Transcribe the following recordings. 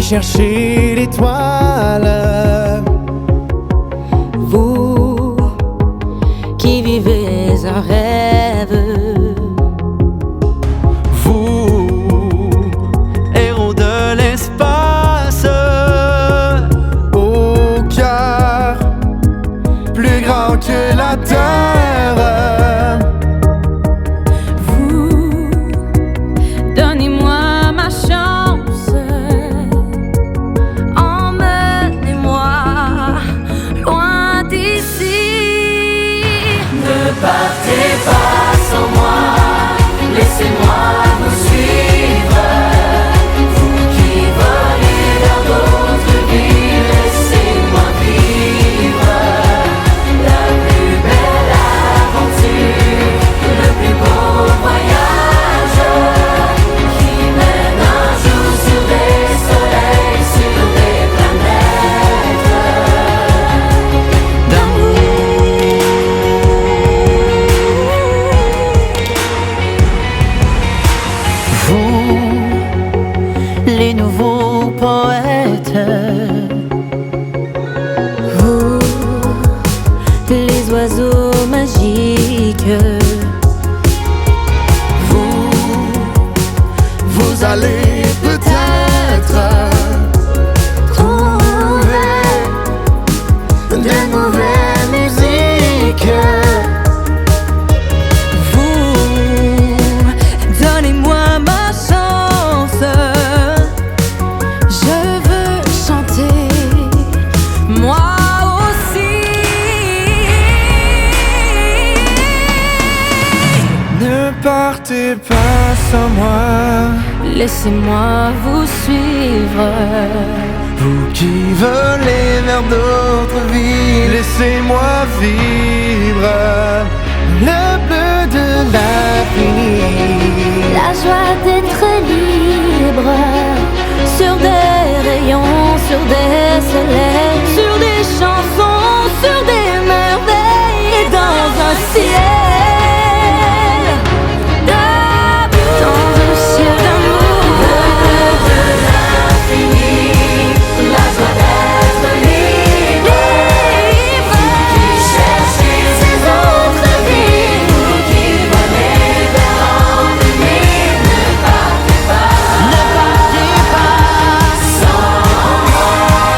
chercher l'étoile. Vous qui vivez un rêve, vous, héros de l'espace, au cœur plus grand que la terre. vous, donnez-moi ma chance, emmenez-moi loin d'ici. Ne partez pas sans moi, laissez-moi vous suivre. Vous qui volez vers d'autres vies, laissez-moi vivre la plus belle aventure, le plus beau voyage qui mène un jour sur des soleils, sur des planètes Vous, Les nouveaux poètes, vous, les oiseaux magiques, vous allez peut-être trouver de nouvelles musiques. vous, donnez-moi ma chance. Je veux chanter, moi aussi. Ne partez pas sans moi, Laissez-moi vous suivre. vous qui volez vers d'autres vies, laissez-moi vivre le bleu de l'infini. La joie d'être libre, sur des rayons, sur des soleils, sur des chansons, sur des merveilles, et dans un ciel d'amour, dans un ciel d'amour. de l'infini, la joie d'être libre. Vous qui cherchez ces autres vies, vous qui venez vers l'ennui, ne partez pas sans moi.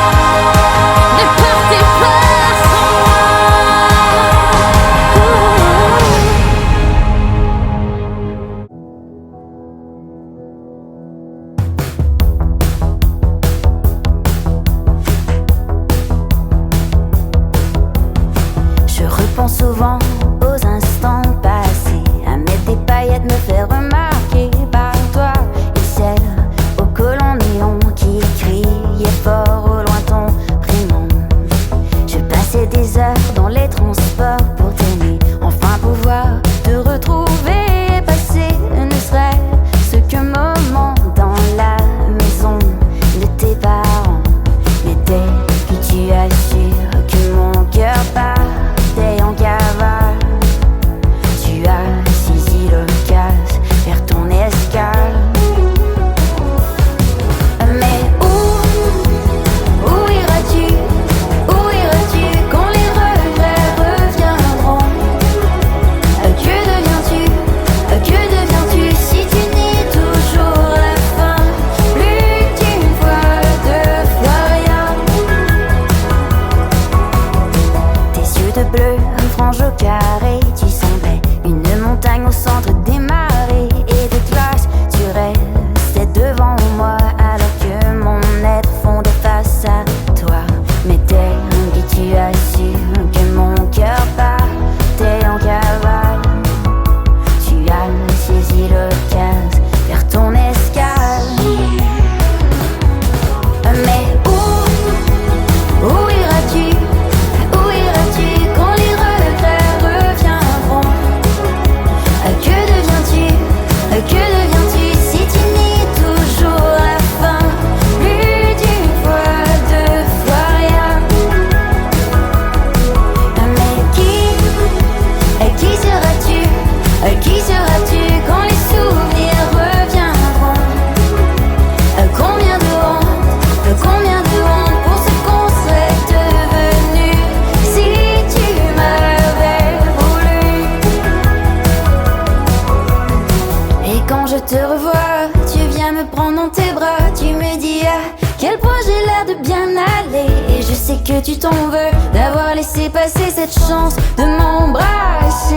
que tu t'en veux d'avoir laissé passer cette chance de m'embrasser.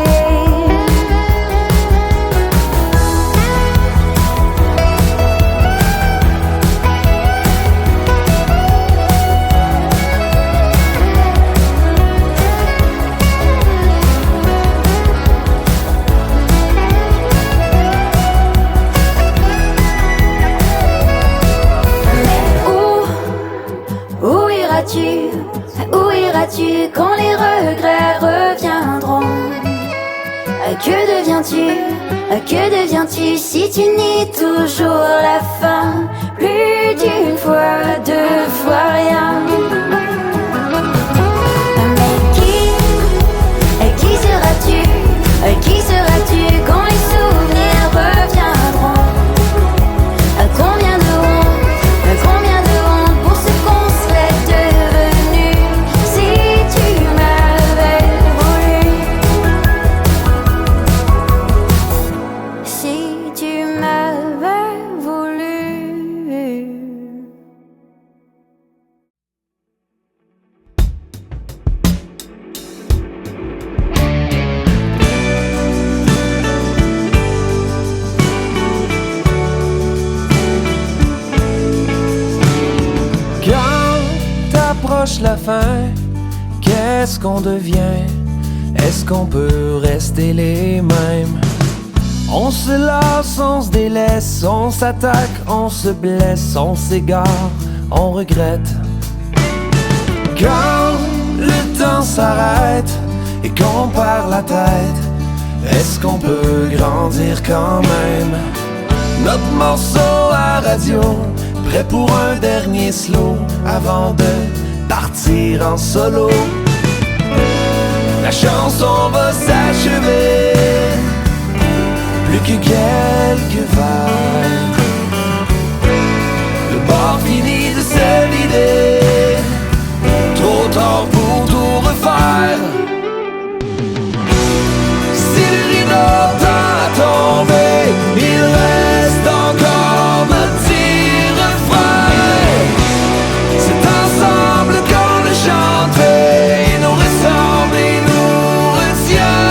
Où iras-tu quand les regrets reviendront? Que deviens-tu si tu nies toujours la fin? Plus d'une fois, deux fois rien. Mais qui seras-tu? Qui seras-tu quand les souvenirs reviendront? Combien de honte pour ce qu'on serait devenu si tu m'avais voulu. Si tu m'avais voulu. Approche la fin, qu'est-ce qu'on devient? Est-ce qu'on peut rester les mêmes? On se lasse, on se délaisse, on s'attaque, on se blesse, on s'égare, on regrette. Quand le temps s'arrête et qu'on perd la tête, est-ce qu'on peut grandir quand même? Notre morceau à radio, prêt pour un dernier slow avant de partir en solo. La chanson va s'achever, plus que quelques vagues. Le bar finit de se vider, trop tard pour tout refaire. Si le rideau tend à tomber, il reste encore notre petit refrain. C'est ensemble qu'on le chante, il nous ressemble et nous retient.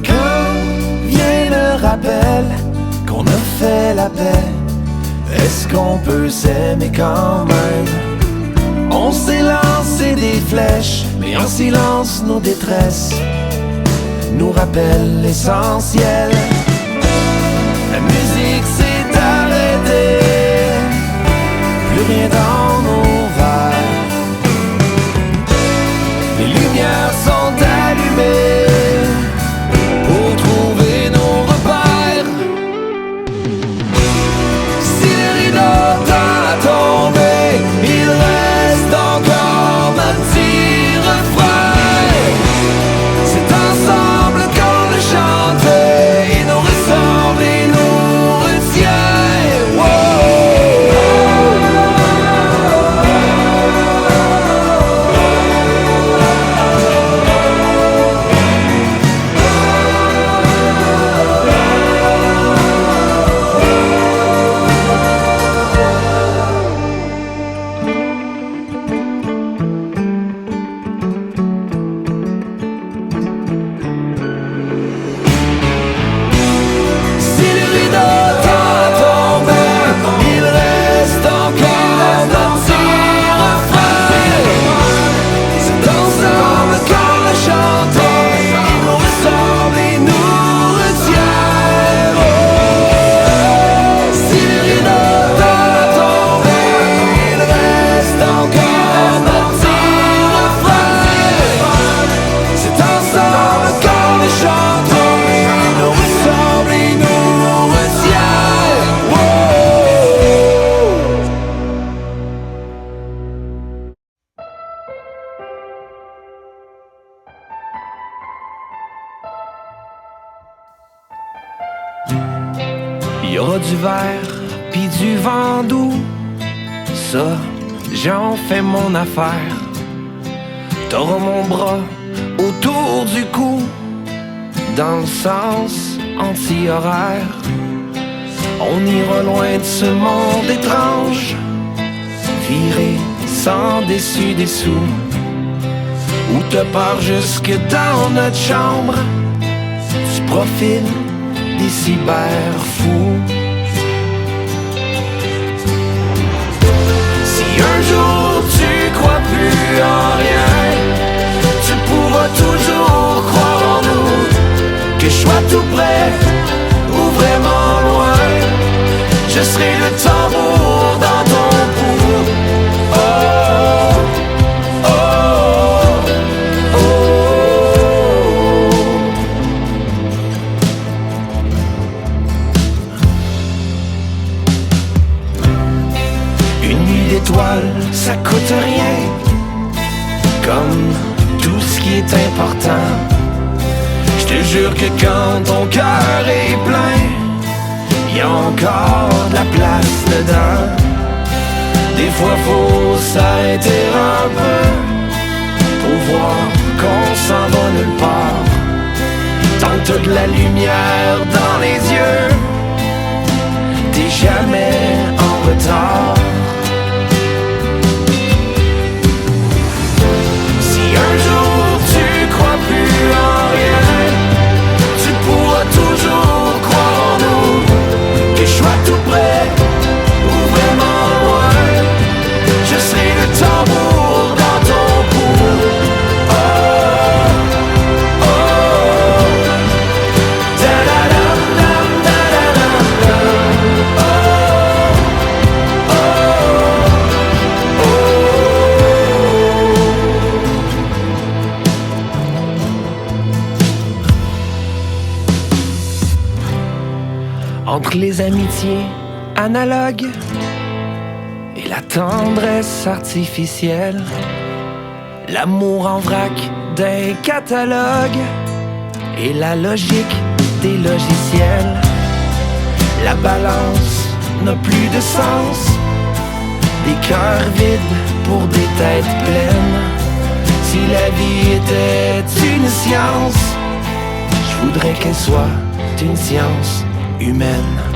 Quand vient le rappel qu'on a fait la paix, est-ce qu'on peut s'aimer quand même? On s'est lancé des flèches, mais en silence nos détresses nous rappellent l'essentiel. La musique s'est arrêtée, plus rien dans nos verres. Les lumières sont allumées pour trouver nos repères. Si le rideau tend à tomber, il reste encore un petit refrain. C'est ensemble qu'on le chante, il nous ressemble et nous retient. Si le rideau tend à tomber, il reste encore un petit refrain. C'est ensemble qu'on le chante, il nous ressemble et nous retient. Si le rideau tend à tomber, il reste encore un petit refrain. C'est ensemble qu'on le chante, il nous ressemble et nous retient. Il y aura du verre pis du vent doux, ça, j'en fais mon affaire. T'auras mon bras autour du cou, dans le sens anti-horaire. On ira loin de ce monde étrange, virer sans dessus-dessous, où te pars jusque dans notre chambre, tu profiles des cyber-fous. Si un jour tu crois plus en rien, tu pourras toujours croire en nous, que je sois tout près ou vraiment loin, je serai le tambour dans ton pouls. Oh, oh, oh. Une nuit d'étoiles, ça coûte rien, comme tout ce qui est important. Je te jure que quand ton cœur est plein, y a encore de la place dedans. Des fois faut s'arrêter un peu pour voir qu'on s'en va nulle part. Tant que t'as de la lumière dans les yeux, t'es jamais en retard. Si un jour tu crois plus en rien, tu pourras toujours croire en nous, que je sois tout près ou vraiment loin, je serai le tambour dans ton pouls. Oh, oh, da-da-dam, dam, da-da-dam, dam. Oh, oh, oh. Entre les amitiés analogues et la tendresse artificielle, l'amour en vrac d'un catalogue et la logique des logiciels, la balance n'a plus de sens, des cœurs vides pour des têtes pleines. Si la vie était une science, je voudrais qu'elle soit une science humaine.